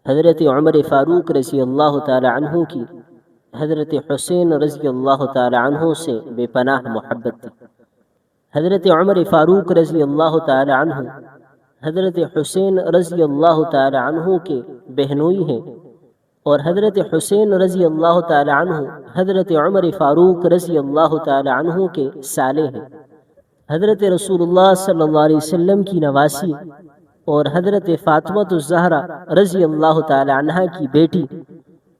حضرت عمر فاروق رضی اللہ تعالی عنہ کی حضرت حسین رضی اللہ تعالی عنہ سے بے پناہ محبت تھی۔ حضرت عمر فاروق رضی اللہ تعالی عنہ حضرت حسین رضی اللہ تعالی عنہ کے بہنوئی ہیں، اور حضرت حسین رضی اللہ تعالی عنہ حضرت عمر فاروق رضی اللہ تعالی عنہ کے سالے ہیں۔ حضرت رسول اللہ صلی اللہ علیہ وسلم کی نواسی اور حضرت فاطمہ الزہرا رضی اللہ تعالی عنہ کی بیٹی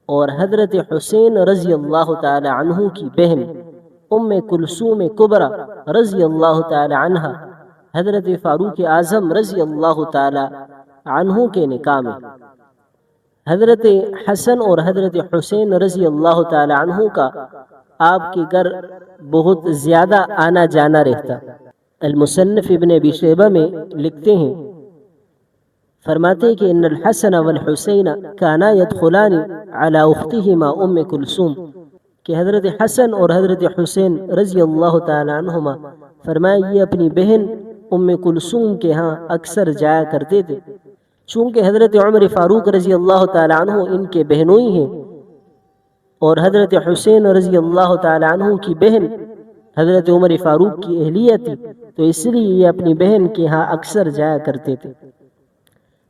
اور حضرت حسین رضی اللہ تعالی عنہ کی بہن ام کلثوم کبریٰ رضی اللہ تعالی عنہ حضرت فاروق اعظم رضی اللہ تعالی عنہ کے نکاح میں حضرت حسن اور حضرت حسین رضی اللہ تعالی عنہ کا آپ کے گھر بہت زیادہ آنا جانا رہتا۔ المصنف ابن ابی شیبہ میں لکھتے ہیں، فرماتے ہیں کہ ان الحسن والحسین کانا یدخلان علی اختہما ام کلثوم، کہ حضرت حسن اور حضرت حسین رضی اللہ تعالی عنہما فرمایا یہ اپنی بہن ام کلثوم کے ہاں اکثر جایا کرتے تھے، چونکہ حضرت عمر فاروق رضی اللہ تعالی عنہ ان کے بہنوئی ہیں اور حضرت حسین رضی اللہ تعالی عنہ کی بہن حضرت عمر فاروق کی اہلیہ تھی، تو اس لیے یہ اپنی بہن کے ہاں اکثر جایا کرتے تھے۔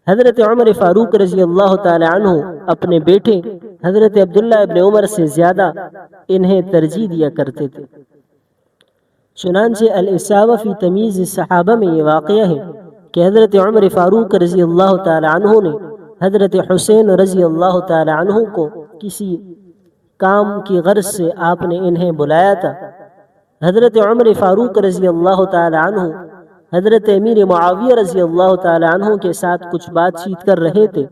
حضرت عمر فاروق رضی اللہ تعالی عنہ اپنے بیٹے حضرت عبداللہ ابن عمر سے زیادہ انہیں ترجیح دیا کرتے تھے۔ چنانچہ الاصابہ فی تمییز الصحابہ میں یہ واقعہ ہے کہ حضرت عمر فاروق رضی اللہ تعالی عنہ نے حضرت حسین رضی اللہ تعالی عنہ کو کسی کام کی غرض سے آپ نے انہیں بلایا تھا۔ حضرت عمر فاروق رضی اللہ تعالی عنہ حضرت امیر معاویہ رضی اللہ تعالی عنہ کے ساتھ کچھ بات چیت کر رہے تھے،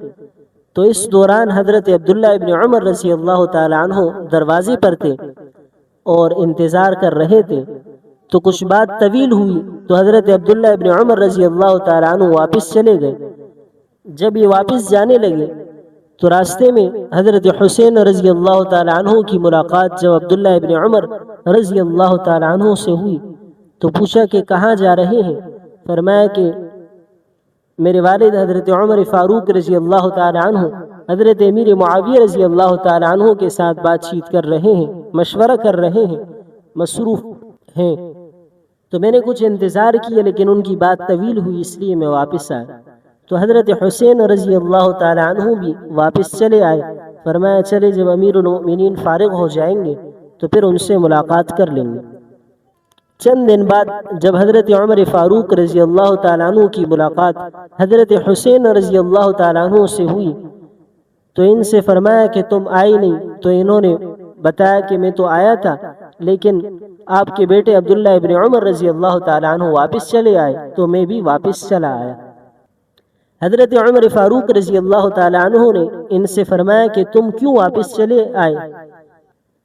تو اس دوران حضرت عبداللہ ابن عمر رضی اللہ تعالی عنہ دروازے پر تھے اور انتظار کر رہے تھے، تو کچھ بات طویل ہوئی تو حضرت عبداللہ ابن عمر رضی اللہ تعالی عنہ واپس چلے گئے۔ جب یہ واپس جانے لگے تو راستے میں حضرت حسین رضی اللہ تعالی عنہ کی ملاقات جب عبداللہ ابن عمر رضی اللہ تعالی عنہ سے ہوئی تو پوچھا کہ کہاں جا رہے ہیں؟ فرمایا کہ میرے والد حضرت عمر فاروق رضی اللہ تعالی عنہ حضرت امیر معاویہ رضی اللہ تعالی عنہ کے ساتھ بات چیت کر رہے ہیں، مشورہ کر رہے ہیں، مصروف ہیں، تو میں نے کچھ انتظار کیا لیکن ان کی بات طویل ہوئی اس لیے میں واپس آیا۔ تو حضرت حسین رضی اللہ تعالی عنہ بھی واپس چلے آئے۔ فرمایا چلے جب امیر المؤمنین فارغ ہو جائیں گے تو پھر ان سے ملاقات کر لیں گے۔ چند دن بعد جب حضرت عمر فاروق رضی اللہ تعالیٰ عنہ کی ملاقات حضرت حسین رضی اللہ تعالیٰ عنہ سے ہوئی تو ان سے فرمایا کہ تم آئی نہیں، تو انہوں نے بتایا کہ میں تو آیا تھا لیکن آپ کے بیٹے عبداللہ ابن عمر رضی اللہ تعالیٰ عنہ واپس چلے آئے تو میں بھی واپس چلا آیا۔ حضرت عمر فاروق رضی اللہ تعالیٰ عنہ نے ان سے فرمایا کہ تم کیوں واپس چلے آئے؟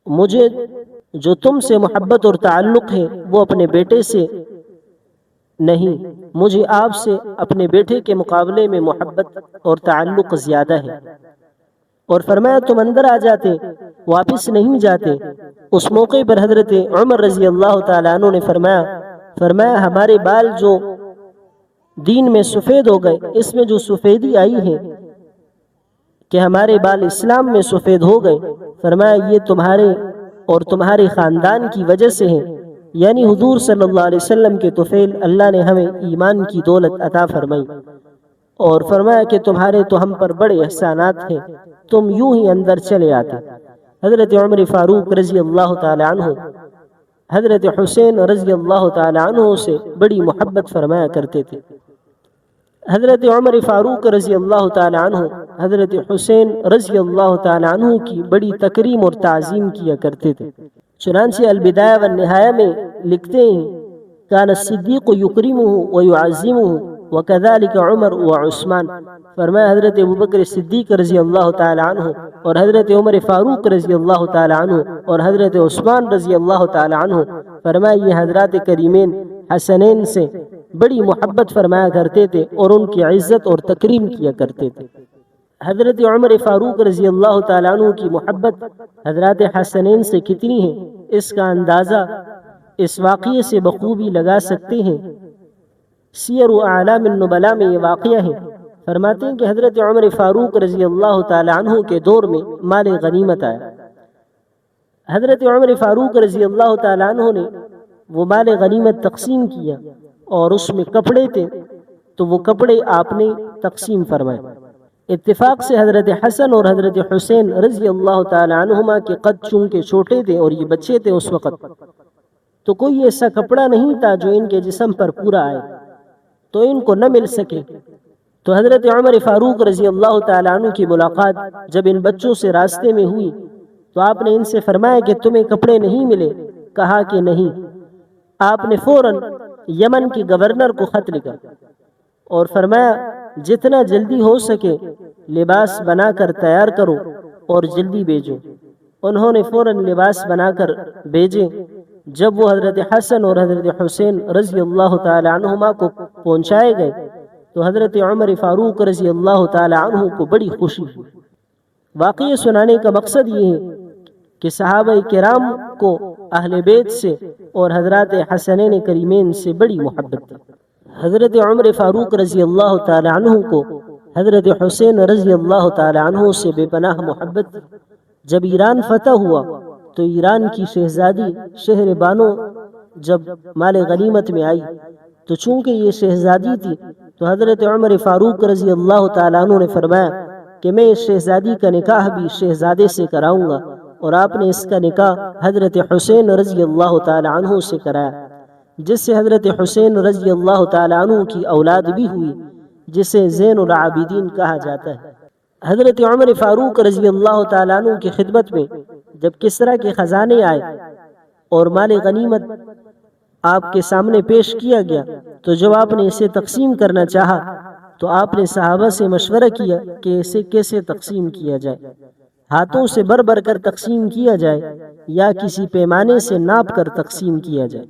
مجھے جو تم سے محبت اور تعلق ہے وہ اپنے بیٹے سے نہیں، مجھے آپ سے اپنے بیٹے کے مقابلے میں محبت اور تعلق زیادہ ہے۔ اور فرمایا تم اندر آ جاتے، واپس نہیں جاتے۔ اس موقع پر حضرت عمر رضی اللہ تعالیٰ عنہ نے فرمایا ہمارے بال جو دین میں سفید ہو گئے، اس میں جو سفیدی آئی ہے کہ ہمارے بال اسلام میں سفید ہو گئے، فرمایا یہ تمہارے اور تمہارے خاندان کی وجہ سے ہے، یعنی حضور صلی اللہ علیہ وسلم کے طفیل اللہ نے ہمیں ایمان کی دولت عطا فرمائی، اور فرمایا کہ تمہارے تو ہم پر بڑے احسانات ہیں، تم یوں ہی اندر چلے آتے۔ حضرت عمر فاروق رضی اللہ تعالی عنہ حضرت حسین رضی اللہ تعالی عنہ سے بڑی محبت فرمایا کرتے تھے۔ حضرت عمر فاروق رضی اللہ تعالی عنہ حضرت حسین رضی اللہ تعالی عنہ کی بڑی تکریم اور تعظیم کیا کرتے تھے۔ چنانچہ البدایہ والنہایہ میں لکھتے ہیں کان الصدیق یکرمہ ویعظمہ وکذالک عمر وعثمان، فرمایا حضرت ابوبکر صدیق رضی اللہ تعالی عنہ اور حضرت عمر فاروق رضی اللہ تعالی عنہ اور حضرت عثمان رضی اللہ تعالی عنہ، فرمایا یہ حضرات کریمین حسنین سے بڑی محبت فرمایا کرتے تھے اور ان کی عزت اور تکریم کیا کرتے تھے۔ حضرت عمر فاروق رضی اللہ تعالیٰ عنہ کی محبت حضرات حسنین سے کتنی ہے اس کا اندازہ اس واقعے سے بخوبی لگا سکتے ہیں۔ سیر اعلام النبلاء میں یہ واقعہ ہے۔ فرماتے ہیں کہ حضرت عمر فاروق رضی اللہ تعالی عنہ کے دور میں مال غنیمت آیا۔ حضرت عمر فاروق رضی اللہ تعالی عنہ نے وہ مال غنیمت تقسیم کیا، اور اس میں کپڑے تھے تو وہ کپڑے آپ نے تقسیم فرمائے۔ اتفاق سے حضرت حسن اور حضرت حسین رضی اللہ تعالی عنہما کے قد چونکہ چھوٹے تھے اور یہ بچے تھے اس وقت، تو کوئی ایسا کپڑا نہیں تھا جو ان کے جسم پر پورا آئے، تو ان کو نہ مل سکے۔ تو حضرت عمر فاروق رضی اللہ تعالی عنہ کی ملاقات جب ان بچوں سے راستے میں ہوئی تو آپ نے ان سے فرمایا کہ تمہیں کپڑے نہیں ملے؟ کہا کہ نہیں۔ آپ نے فوراً یمن کے گورنر کو خط لکھا اور فرمایا جتنا جلدی ہو سکے لباس بنا کر تیار کرو اور جلدی بھیجو۔ انہوں نے فوراً لباس بنا کر بھیجے۔ جب وہ حضرت حسن اور حضرت حسین رضی اللہ تعالی عنہما کو پہنچائے گئے تو حضرت عمر فاروق رضی اللہ تعالی عنہ کو بڑی خوشی ہوئی۔ واقعہ سنانے کا مقصد یہ ہے کہ صحابہ کرام کو اہل بیت سے اور حضرات حسنین کریمین سے بڑی محبت تھی۔ حضرت عمر فاروق رضی اللہ تعالی عنہ کو حضرت حسین رضی اللہ تعالی عنہ سے بے پناہ محبت تھی۔ جب ایران فتح ہوا تو ایران کی شہزادی شہر بانو جب مال غنیمت میں آئی تو چونکہ یہ شہزادی تھی تو حضرت عمر فاروق رضی اللہ تعالی عنہ نے فرمایا کہ میں اس شہزادی کا نکاح بھی شہزادے سے کراؤں گا، اور آپ نے اس کا نکاح حضرت حسین رضی اللہ تعالی عنہ سے کرایا، جس سے حضرت حسین رضی اللہ تعالی عنہ کی اولاد بھی ہوئی، جسے زین العابدین کہا جاتا ہے۔ حضرت عمر فاروق رضی اللہ تعالی عنہ کی خدمت میں جب کسریٰ کے خزانے آئے اور مال غنیمت آپ کے سامنے پیش کیا گیا تو جب آپ نے اسے تقسیم کرنا چاہا تو آپ نے صحابہ سے مشورہ کیا کہ اسے کیسے تقسیم کیا جائے، ہاتھوں سے بھر بھر کر تقسیم کیا جائے یا کسی پیمانے سے ناپ کر تقسیم کیا جائے۔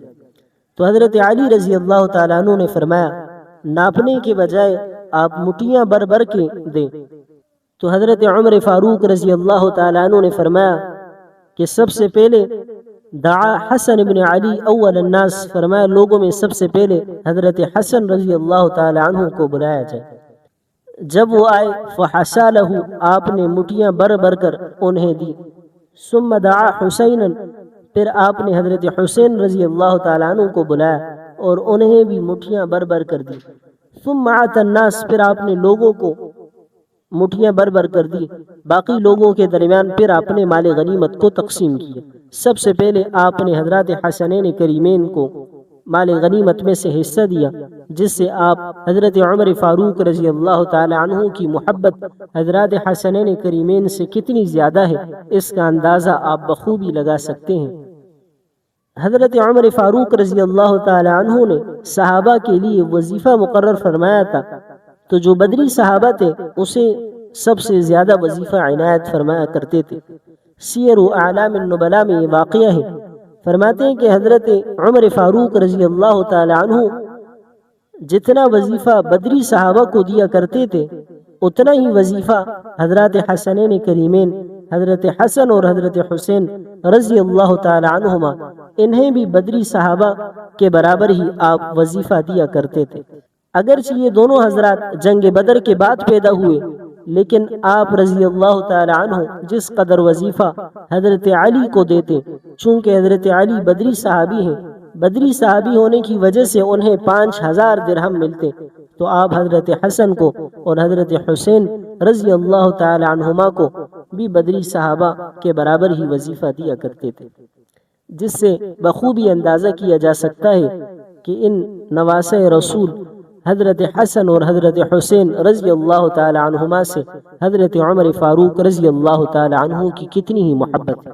تو حضرت علی رضی اللہ تعالیٰ عنہ نے فرمایا ناپنے کے بجائے آپ مٹھیاں بھر بھر کے دیں۔ تو حضرت عمر فاروق رضی اللہ تعالیٰ عنہ نے فرمایا کہ سب سے پہلے دعا حسن بن علی اول الناس، فرمایا لوگوں میں سب سے پہلے حضرت حسن رضی اللہ تعالی عنہ کو بلایا جائے۔ جب وہ آئے فحسا لہ، آپ نے مٹھیاں بھر بھر کر انہیں دی۔ ثم دعا حسینا، پھر آپ نے حضرت حسین رضی اللہ تعالی عنہ کو بلایا اور انہیں بھی مٹھیاں بھر بھر کر دی۔ ثم اعطى الناس، پھر آپ نے لوگوں کو مٹھیاں بھر بھر کر دی۔ باقی لوگوں کے درمیان پھر آپ نے مال غنیمت کو تقسیم کیا۔ سب سے پہلے آپ نے حضرات حسنین کریمین کو مال غنیمت میں سے حصہ دیا، جس سے آپ حضرت عمر فاروق رضی اللہ تعالی عنہ کی محبت حضرات حسنین کریمین سے کتنی زیادہ ہے اس کا اندازہ آپ بخوبی لگا سکتے ہیں۔ حضرت عمر فاروق رضی اللہ تعالی عنہ نے صحابہ کے لیے وظیفہ مقرر فرمایا تھا، تو جو بدری صحابہ تھے اسے سب سے زیادہ وظیفہ عنایت فرمایا کرتے تھے۔ سیر اعلام النبلاء میں یہ واقعہ ہے، فرماتے ہیں کہ حضرت عمر فاروق رضی اللہ تعالی عنہ جتنا وظیفہ بدری صحابہ کو دیا کرتے تھے اتنا ہی وظیفہ حضرات حسنین کریمین حضرت حسن اور حضرت حسین رضی اللہ تعالی عنہما انہیں بھی بدری صحابہ کے برابر ہی آپ وظیفہ دیا کرتے تھے۔ اگرچہ یہ دونوں حضرات جنگ بدر کے بعد پیدا ہوئے، لیکن آپ رضی اللہ تعالی عنہ جس قدر وظیفہ حضرت علی کو دیتے، چونکہ حضرت علی بدری صحابی ہیں، بدری صحابی ہونے کی وجہ سے انہیں 5000 درہم ملتے، تو آپ حضرت حسن کو اور حضرت حسین رضی اللہ تعالی عنہما کو بھی بدری صحابہ کے برابر ہی وظیفہ دیا کرتے تھے، جس سے بخوبی اندازہ کیا جا سکتا ہے کہ ان نواسۂ رسول حضرت حسن اور حضرت حسین رضی اللہ تعالی عنہما سے حضرت عمر فاروق رضی اللہ تعالی عنہ کی کتنی ہی محبت ہے۔